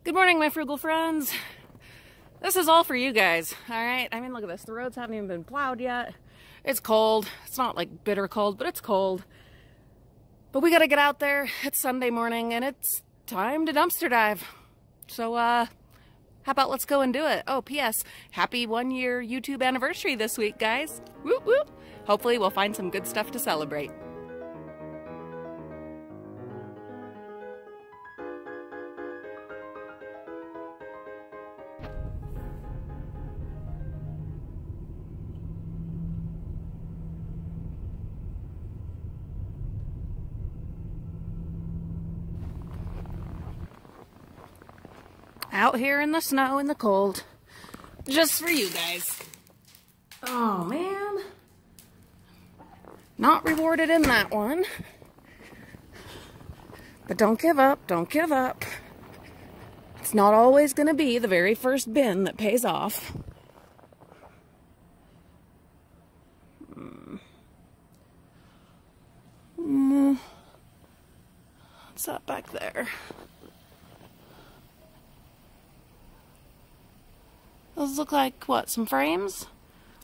Good morning, my frugal friends. This is all for you guys, all right? I mean, look at this. The roads haven't even been plowed yet. It's cold. It's not like bitter cold, but it's cold. But we gotta get out there. It's Sunday morning, and it's time to dumpster dive. So, how about let's go and do it? Oh, P.S. Happy 1-year YouTube anniversary this week, guys. Whoop, whoop. Hopefully we'll find some good stuff to celebrate. Out here in the snow and the cold, just for you guys. Oh man, not rewarded in that one. But don't give up, don't give up. It's not always gonna be the very first bin that pays off. What's that back there? Those look like, what, some frames?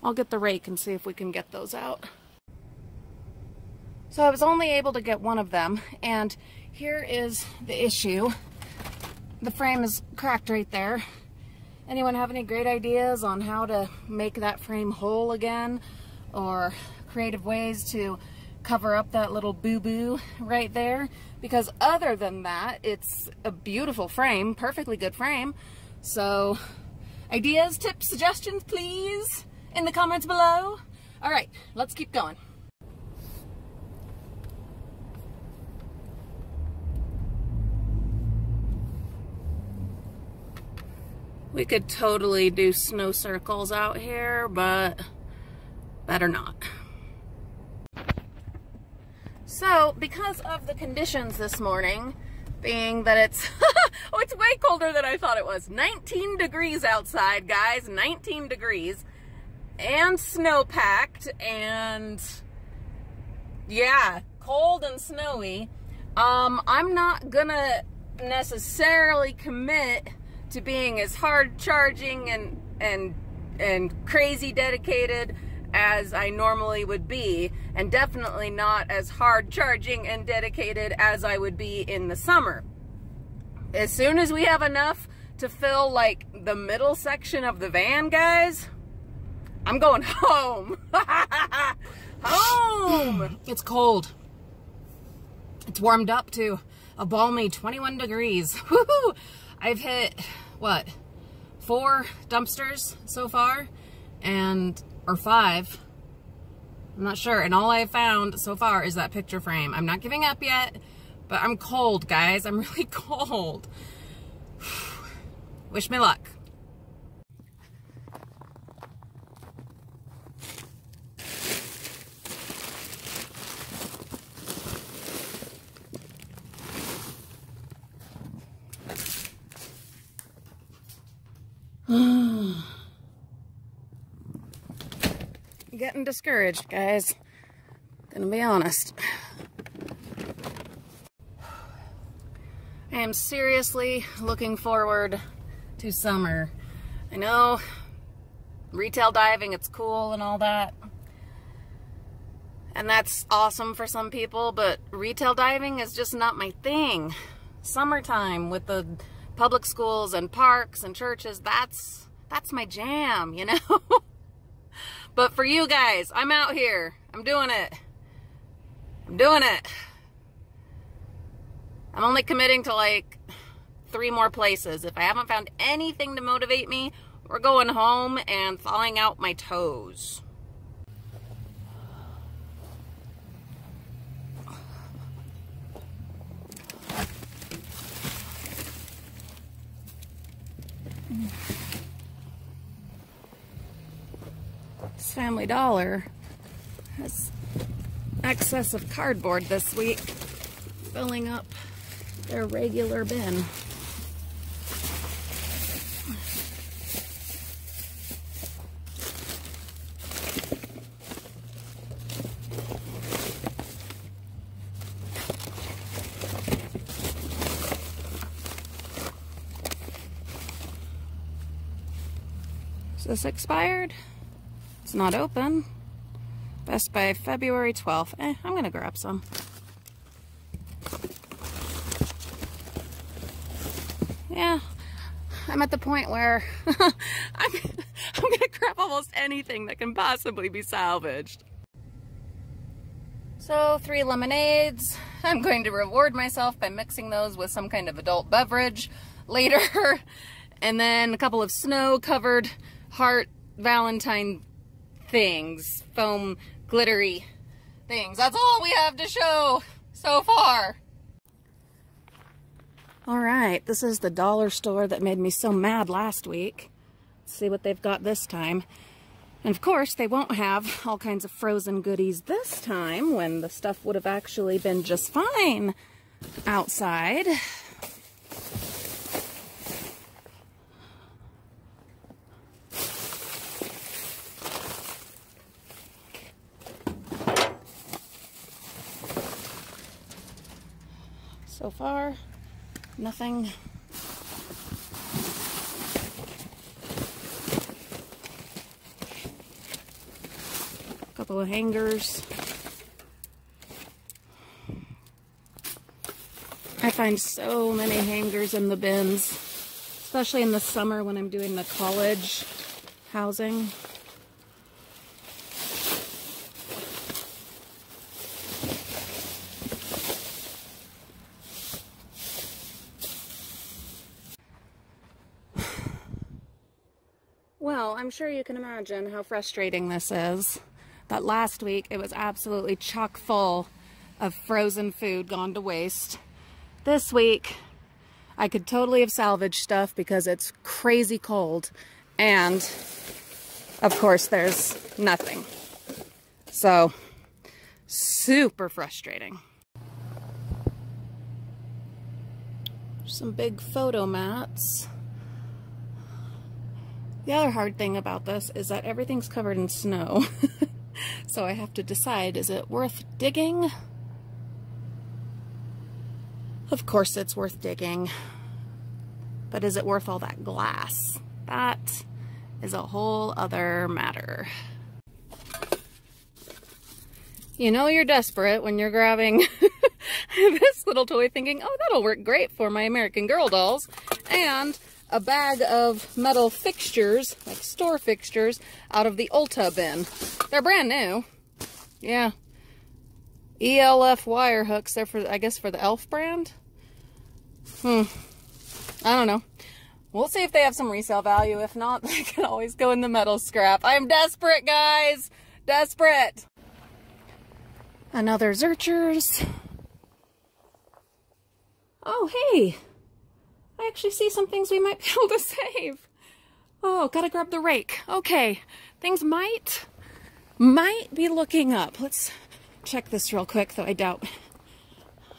I'll get the rake and see if we can get those out. So I was only able to get one of them, and here is the issue. The frame is cracked right there. Anyone have any great ideas on how to make that frame whole again? Or creative ways to cover up that little boo-boo right there? Because other than that, it's a beautiful frame, perfectly good frame. So ideas, tips, suggestions, please, in the comments below. All right, let's keep going. We could totally do snow circles out here, but better not. So, because of the conditions this morning, being that it's oh, it's way colder than I thought it was. 19 degrees outside, guys. 19 degrees. And snow-packed. And yeah, cold and snowy. I'm not gonna necessarily commit to being as hard charging and crazy dedicated as I normally would be, and definitely not as hard charging and dedicated as I would be in the summer. As soon as we have enough to fill like the middle section of the van, guys, I'm going home. Home. It's cold. It's warmed up to a balmy 21 degrees. Woohoo! I've hit, what, 4 dumpsters so far, or 5. I'm not sure. And all I've found so far is that picture frame. I'm not giving up yet, but I'm cold, guys. I'm really cold. Wish me luck. Getting discouraged, guys. Gonna be honest. I am seriously looking forward to summer. I know retail diving, it's cool and all that. And that's awesome for some people, but retail diving is just not my thing. Summertime with the public schools and parks and churches, that's my jam, you know? But for you guys, I'm out here. I'm doing it. I'm doing it. I'm only committing to like 3 more places. If I haven't found anything to motivate me, we're going home and thawing out my toes. Family Dollar has excess of cardboard this week, filling up their regular bin. Is this expired? It's not open. Best by February 12th. I'm gonna grab some. Yeah, I'm at the point where I'm gonna grab almost anything that can possibly be salvaged. So 3 lemonades. I'm going to reward myself by mixing those with some kind of adult beverage later. And then a couple of snow-covered heart Valentine things, foam glittery things. That's all we have to show so far. All right, this is the dollar store that made me so mad last week. Let's see what they've got this time. And of course, they won't have all kinds of frozen goodies this time when the stuff would have actually been just fine outside. So far, nothing. Couple of hangers. I find so many hangers in the bins, especially in the summer when I'm doing the college housing. Well, I'm sure you can imagine how frustrating this is. That last week it was absolutely chock full of frozen food gone to waste. This week I could totally have salvaged stuff because it's crazy cold, and of course there's nothing. So super frustrating. Some big photo mats. The other hard thing about this is that everything's covered in snow. So I have to decide, is it worth digging? Of course it's worth digging. But is it worth all that glass? That is a whole other matter. You know you're desperate when you're grabbing this little toy thinking, oh, that'll work great for my American Girl dolls. And a bag of metal fixtures, like store fixtures, out of the Ulta bin. They're brand new. Yeah. ELF wire hooks. They're for, I guess, for the Elf brand. I don't know. We'll see if they have some resale value. If not, they can always go in the metal scrap. I'm desperate, guys. Desperate. Another Zerchers. Oh, hey. I actually see some things we might be able to save. Oh, gotta grab the rake. Okay, things might be looking up. Let's check this real quick, though I doubt.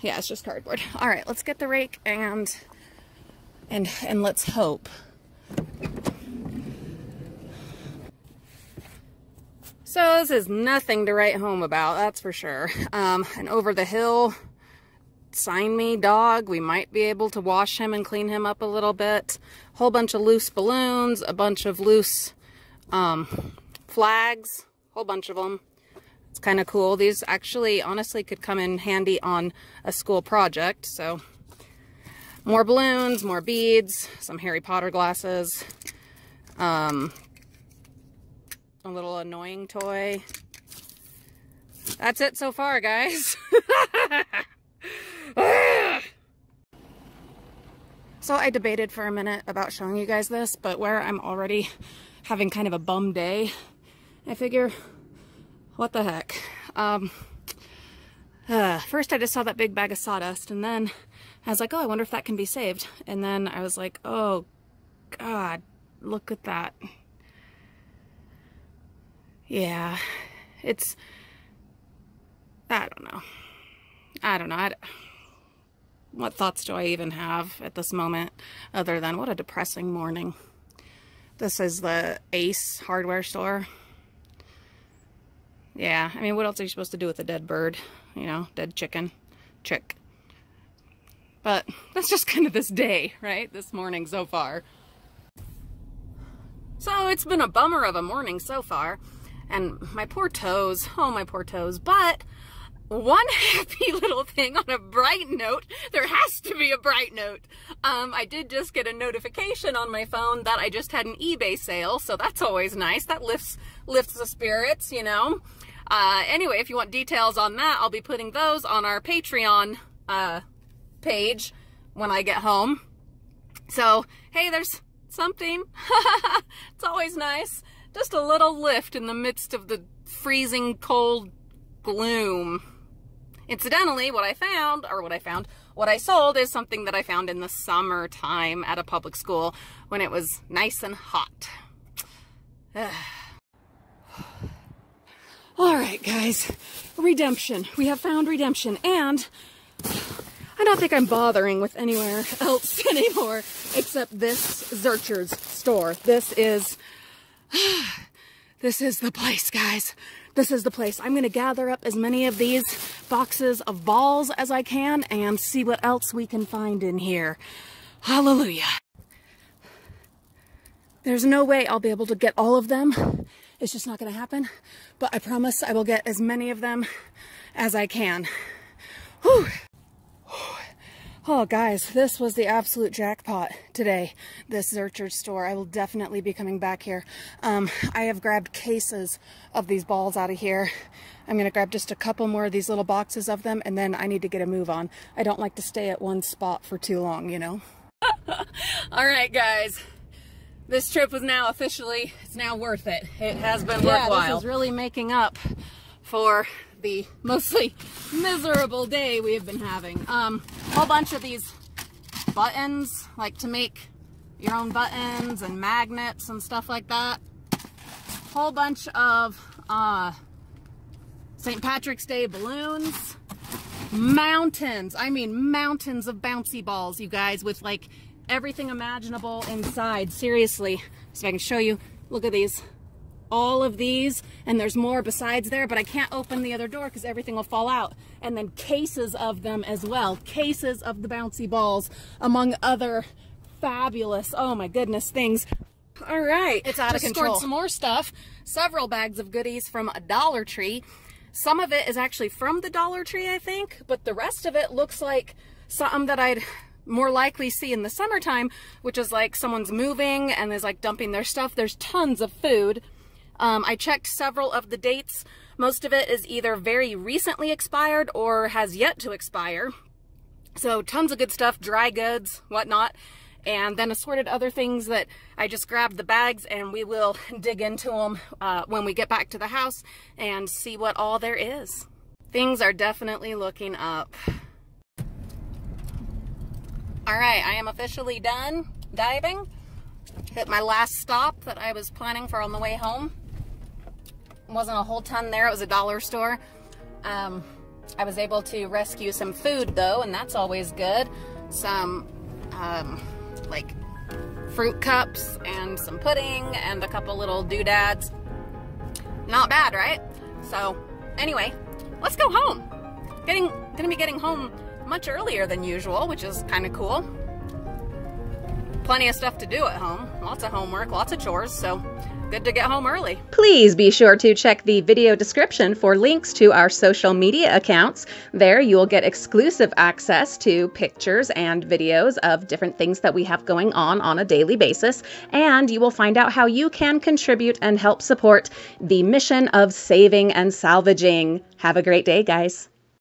Yeah, it's just cardboard. All right, let's get the rake and let's hope. So this is nothing to write home about, that's for sure. And over the hill, sign me dog. We might be able to wash him and clean him up a little bit. Whole bunch of loose balloons, a bunch of loose flags, whole bunch of them. It's kind of cool. These actually honestly could come in handy on a school project. So more balloons, more beads, some Harry Potter glasses, a little annoying toy. That's it so far, guys. So I debated for a minute about showing you guys this, but where I'm already having kind of a bum day, I figure, what the heck. First I just saw that big bag of sawdust, and then I was like, oh, I wonder if that can be saved. And then I was like, oh God, look at that. Yeah, it's, I don't know. What thoughts do I even have at this moment other than what a depressing morning. This is the Ace hardware store. Yeah, I mean, what else are you supposed to do with a dead bird? You know, dead chicken. Chick. But that's just kind of this day, right? This morning so far. So it's been a bummer of a morning so far. And my poor toes, oh my poor toes. But one happy little thing on a bright note, there has to be a bright note. I did just get a notification on my phone that I just had an eBay sale, so that's always nice. That lifts the spirits, you know. Anyway, if you want details on that, I'll be putting those on our Patreon page when I get home. So, hey, there's something. It's always nice. Just a little lift in the midst of the freezing cold gloom. Incidentally, what I sold is something that I found in the summertime at a public school when it was nice and hot. All right, guys, redemption. We have found redemption, and I don't think I'm bothering with anywhere else anymore except this Zurcher's store. This is the place, guys. This is the place. I'm going to gather up as many of these boxes of balls as I can and see what else we can find in here. Hallelujah. There's no way I'll be able to get all of them. It's just not going to happen. But I promise I will get as many of them as I can. Whew. Oh, guys, this was the absolute jackpot today, this Zurcher's store. I will definitely be coming back here. I have grabbed cases of these balls out of here. I'm going to grab just a couple more of these little boxes of them, and then I need to get a move on. I don't like to stay at one spot for too long, you know. All right, guys. This trip was now officially, it's now worth it. It has been worthwhile. Yeah, this is really making up for the mostly miserable day we have been having. A whole bunch of these buttons, like to make your own buttons and magnets and stuff like that. Whole bunch of St. Patrick's Day balloons. Mountains, I mean mountains of bouncy balls, you guys, with like everything imaginable inside. Seriously, so I can show you. Look at these. All of these, and there's more besides there, but I can't open the other door because everything will fall out. And then cases of them as well. Cases of the bouncy balls, among other fabulous, oh my goodness, things. All right, it's out of control. Scored some more stuff. Several bags of goodies from a Dollar Tree. Some of it is actually from the Dollar Tree, I think, but the rest of it looks like something that I'd more likely see in the summertime, which is like someone's moving and is like dumping their stuff. There's tons of food. I checked several of the dates. Most of it is either very recently expired or has yet to expire. So tons of good stuff, dry goods, whatnot, and then assorted other things that I just grabbed the bags, and we will dig into them when we get back to the house and see what all there is. Things are definitely looking up. All right, I am officially done diving. Hit my last stop that I was planning for on the way home. Wasn't a whole ton there, it was a dollar store. I was able to rescue some food though, and that's always good. Some like fruit cups and some pudding and a couple little doodads. Not bad, right? So anyway, let's go home. Gonna be getting home much earlier than usual, which is kind of cool. Plenty of stuff to do at home. Lots of homework, lots of chores, so good to get home early. Please be sure to check the video description for links to our social media accounts. There you will get exclusive access to pictures and videos of different things that we have going on a daily basis, and you will find out how you can contribute and help support the mission of saving and salvaging. Have a great day, guys.